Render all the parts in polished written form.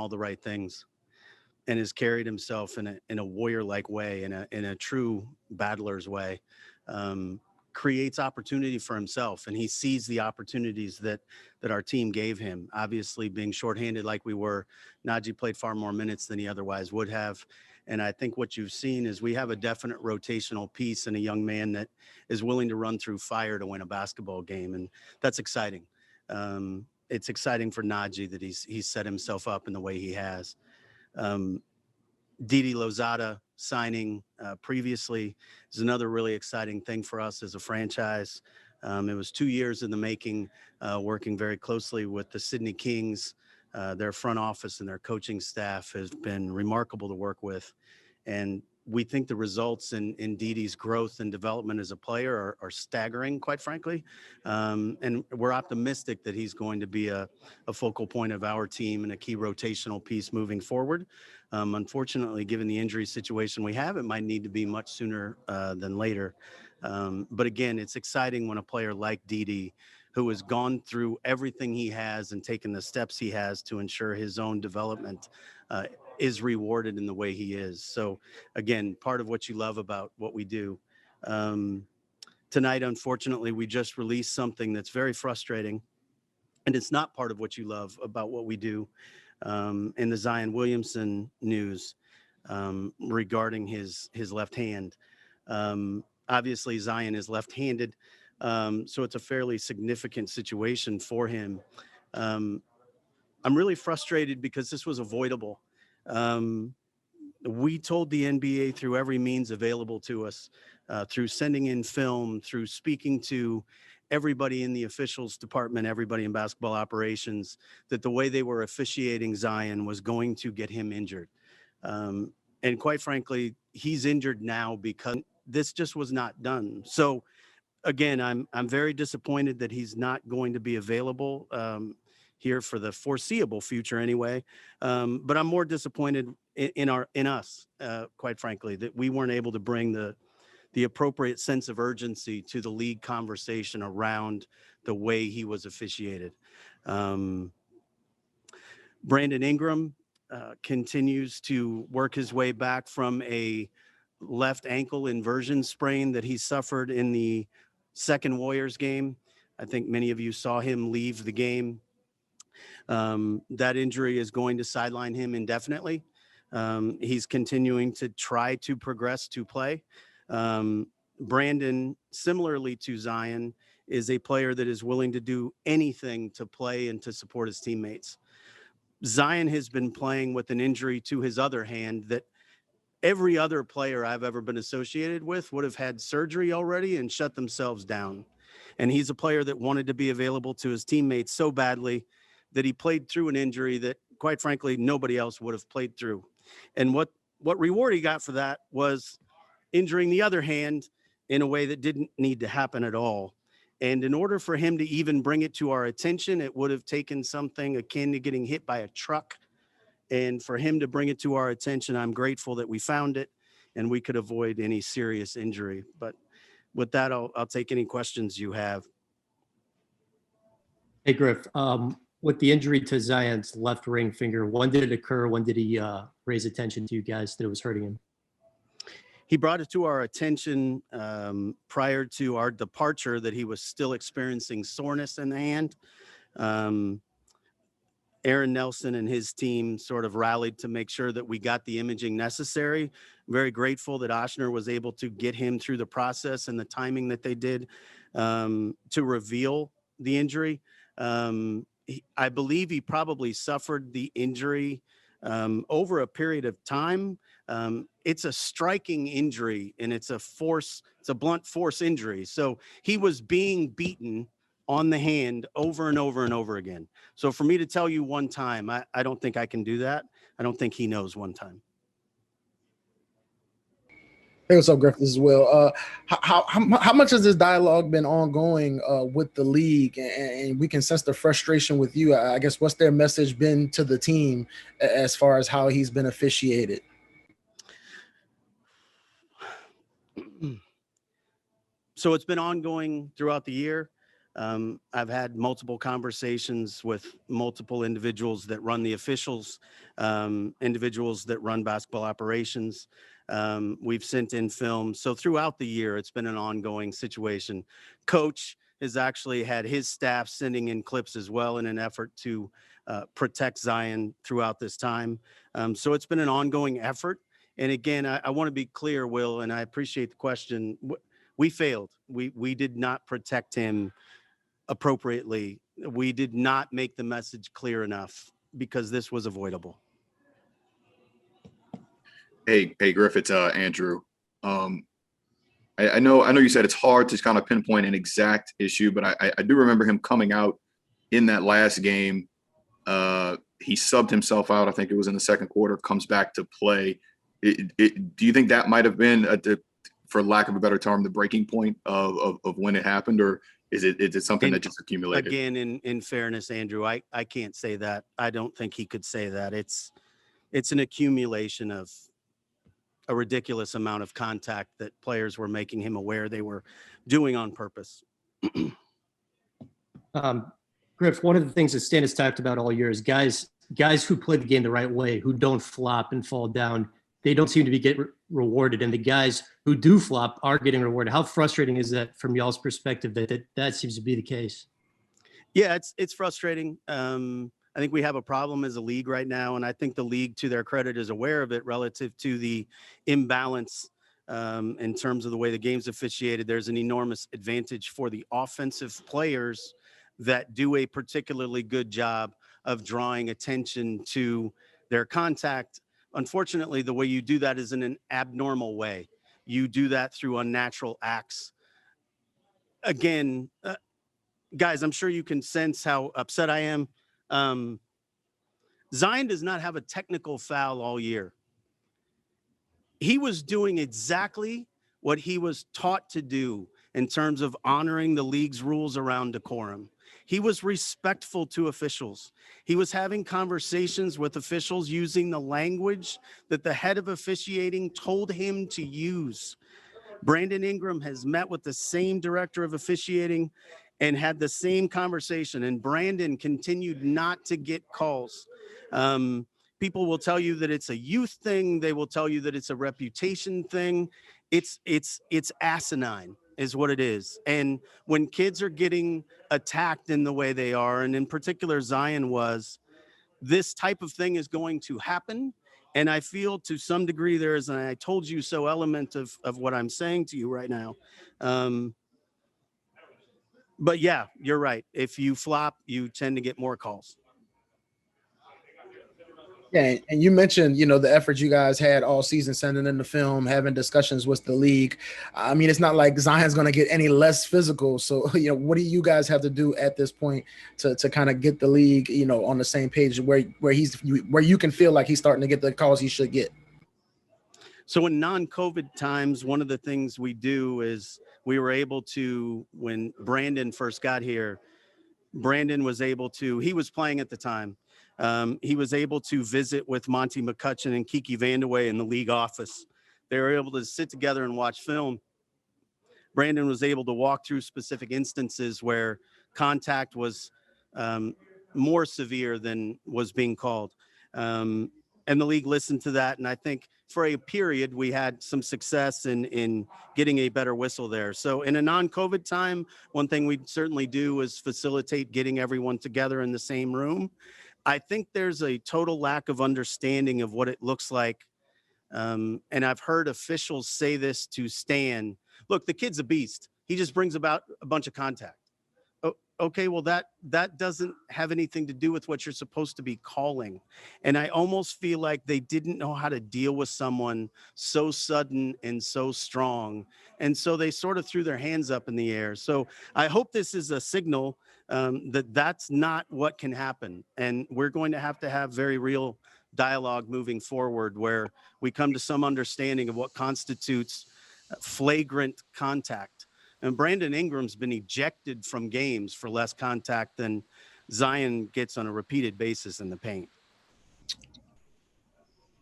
all the right things and has carried himself in a warrior-like way, in a true battler's way, creates opportunity for himself, and he sees the opportunities that our team gave him. Obviously, being shorthanded like we were, Najee played far more minutes than he otherwise would have. And I think what you've seen is we have a definite rotational piece and a young man that is willing to run through fire to win a basketball game, and that's exciting. It's exciting for Najee that he's set himself up in the way he has. Didi Lozada signing previously is another really exciting thing for us as a franchise. It was 2 years in the making, working very closely with the Sydney Kings. Their front office and their coaching staff has been remarkable to work with. And we think the results in Didi's growth and development as a player are staggering, quite frankly. And we're optimistic that he's going to be a focal point of our team and a key rotational piece moving forward. Unfortunately, given the injury situation we have, it might need to be much sooner than later. But again, it's exciting when a player like Didi, who has gone through everything he has and taken the steps he has to ensure his own development, is rewarded in the way he is. So again, part of what you love about what we do. Tonight, unfortunately, we just released something that's very frustrating, and it's not part of what you love about what we do, in the Zion Williamson news, regarding his left hand. Obviously, Zion is left-handed, so it's a fairly significant situation for him. I'm really frustrated because this was avoidable. We told the NBA through every means available to us, through sending in film, through speaking to everybody in the officials department, everybody in basketball operations, that the way they were officiating Zion was going to get him injured. And quite frankly, he's injured now because this just was not done. So again, I'm very disappointed that he's not going to be available here for the foreseeable future anyway. But I'm more disappointed in us, quite frankly, that we weren't able to bring the appropriate sense of urgency to the league conversation around the way he was officiated. Brandon Ingram continues to work his way back from a left ankle inversion sprain that he suffered in the second Warriors game. I think many of you saw him leave the game. That injury is going to sideline him indefinitely. He's continuing to try to progress to play. Brandon, similarly to Zion, is a player that is willing to do anything to play and to support his teammates. Zion has been playing with an injury to his other hand that every other player I've ever been associated with would have had surgery already and shut themselves down. And he's a player that wanted to be available to his teammates so badly that he played through an injury that, quite frankly, nobody else would have played through. And what reward he got for that was injuring the other hand in a way that didn't need to happen at all. And in order for him to even bring it to our attention, it would have taken something akin to getting hit by a truck. And for him to bring it to our attention, I'm grateful that we found it and we could avoid any serious injury. But with that, I'll take any questions you have. Hey, Griff, with the injury to Zion's left ring finger, when did it occur? When did he raise attention to you guys that it was hurting him? He brought it to our attention prior to our departure that he was still experiencing soreness in the hand. Aaron Nelson and his team sort of rallied to make sure that we got the imaging necessary. I'm very grateful that Oshner was able to get him through the process and the timing that they did to reveal the injury. I believe he probably suffered the injury over a period of time. It's a striking injury and it's a blunt force injury. So he was being beaten on the hand over and over and over again. So for me to tell you one time, I don't think I can do that. I don't think he knows one time. Hey, what's up, Griff? This is Will. How much has this dialogue been ongoing with the league? And we can sense the frustration with you. I guess what's their message been to the team as far as how he's been officiated? So it's been ongoing throughout the year. I've had multiple conversations with multiple individuals that run the officials, individuals that run basketball operations. We've sent in film. So throughout the year, it's been an ongoing situation. Coach has actually had his staff sending in clips as well in an effort to protect Zion throughout this time. So it's been an ongoing effort. And again, I want to be clear, Will, and I appreciate the question. We failed. We did not protect him appropriately. We did not make the message clear enough because this was avoidable. Hey, Griff, it's Andrew. I know you said it's hard to kind of pinpoint an exact issue, but I do remember him coming out in that last game. He subbed himself out. I think it was in the second quarter, comes back to play. Do you think that might have been, for lack of a better term, the breaking point of when it happened, or is it something that just accumulated? Again, in fairness, Andrew, I can't say that. I don't think he could say that. It's an accumulation of a ridiculous amount of contact that players were making him aware they were doing on purpose. Griff, one of the things that Stan has talked about all year is guys who play the game the right way, who don't flop and fall down, they don't seem to be getting rewarded. And the guys who do flop are getting rewarded. How frustrating is that from y'all's perspective that seems to be the case? Yeah, it's frustrating. I think we have a problem as a league right now, and I think the league, to their credit, is aware of it relative to the imbalance in terms of the way the game's officiated. There's an enormous advantage for the offensive players that do a particularly good job of drawing attention to their contact. Unfortunately, the way you do that is in an abnormal way. You do that through unnatural acts. Again, guys, I'm sure you can sense how upset I am. Zion does not have a technical foul all year. He was doing exactly what he was taught to do in terms of honoring the league's rules around decorum. He was respectful to officials. He was having conversations with officials using the language that the head of officiating told him to use. Brandon Ingram has met with the same director of officiating and had the same conversation, and Brandon continued not to get calls. People will tell you that it's a youth thing. They will tell you that it's a reputation thing. It's asinine is what it is. And when kids are getting attacked in the way they are, and in particular Zion was, this type of thing is going to happen. And I feel to some degree there is an I told you so element of what I'm saying to you right now. But yeah, you're right. If you flop, you tend to get more calls. Yeah, and you mentioned, the effort you guys had all season sending in the film, having discussions with the league. I mean, it's not like Zion's going to get any less physical. So, what do you guys have to do at this point to kind of get the league, on the same page where you can feel like he's starting to get the calls he should get? So in non-COVID times, one of the things we do is we were able to, when Brandon first got here, Brandon was able to, he was playing at the time. He was able to visit with Monty McCutcheon and Kiki Vandeweghe in the league office. They were able to sit together and watch film. Brandon was able to walk through specific instances where contact was more severe than was being called. And the league listened to that. And I think for a period, we had some success in getting a better whistle there. So in a non-COVID time, one thing we'd certainly do is facilitate getting everyone together in the same room. I think there's a total lack of understanding of what it looks like. And I've heard officials say this to Stan. Look, the kid's a beast. He just brings about a bunch of contact. Okay, well, that doesn't have anything to do with what you're supposed to be calling. And I almost feel like they didn't know how to deal with someone so sudden and so strong. And so they sort of threw their hands up in the air. So I hope this is a signal that that's not what can happen. And we're going to have very real dialogue moving forward where we come to some understanding of what constitutes flagrant contact. And Brandon Ingram's been ejected from games for less contact than Zion gets on a repeated basis in the paint.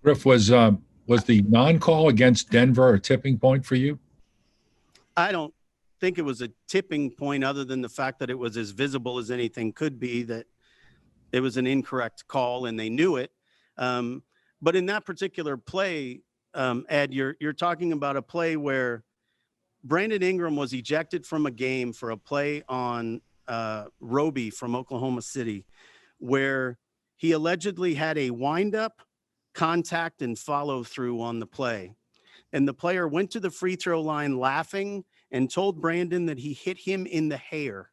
Griff, was the non-call against Denver a tipping point for you? I don't think it was a tipping point, other than the fact that it was as visible as anything could be, that it was an incorrect call and they knew it. But in that particular play, Ed, you're talking about a play where Brandon Ingram was ejected from a game for a play on Roby from Oklahoma City, where he allegedly had a windup, contact, and follow through on the play. And the player went to the free throw line laughing and told Brandon that he hit him in the hair.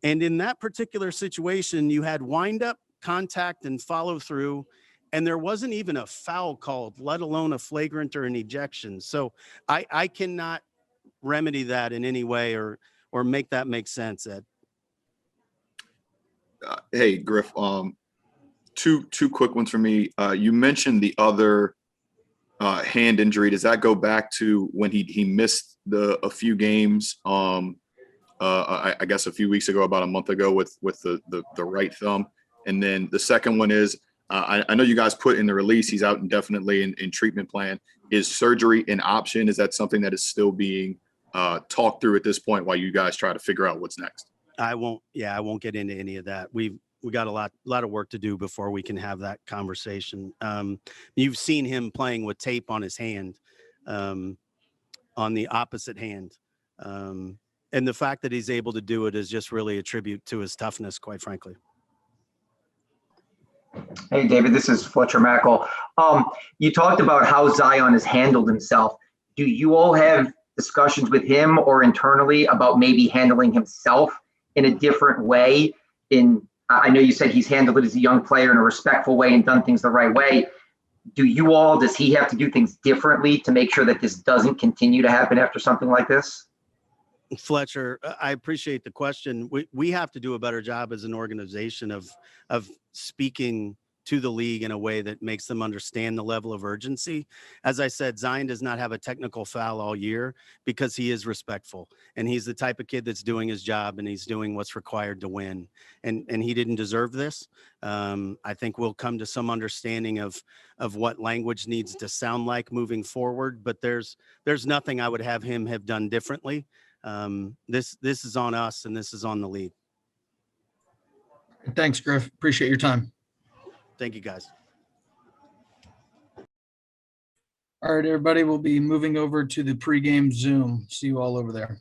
And in that particular situation, you had windup, contact, and follow through, and there wasn't even a foul called, let alone a flagrant or an ejection. So I cannot remedy that in any way or make that make sense, Ed. Hey, Griff, two quick ones for me. You mentioned the other hand injury. Does that go back to when he missed a few games? I guess a few weeks ago, about a month ago, with the right thumb. And then the second one is, I know you guys put in the release he's out indefinitely in treatment plan. Is surgery an option? Is that something that is still being talked through at this point while you guys try to figure out what's next? I won't get into any of that. We got a lot of work to do before we can have that conversation. You've seen him playing with tape on his hand, on the opposite hand. And the fact that he's able to do it is just really a tribute to his toughness, quite frankly. Hey, David, this is Fletcher Mackel. You talked about how Zion has handled himself. Do you all have discussions with him or internally about maybe handling himself in a different way? I know you said he's handled it as a young player in a respectful way and done things the right way. Does he have to do things differently to make sure that this doesn't continue to happen after something like this? Fletcher, I appreciate the question. We have to do a better job as an organization of speaking to the league in a way that makes them understand the level of urgency. As I said, Zion does not have a technical foul all year because he is respectful, and he's the type of kid that's doing his job and he's doing what's required to win. And he didn't deserve this. I think we'll come to some understanding of what language needs to sound like moving forward, but there's nothing I would have him have done differently. This is on us and this is on the league. Thanks, Griff. Appreciate your time. Thank you, guys. All right, everybody, we'll be moving over to the pregame Zoom. See you all over there.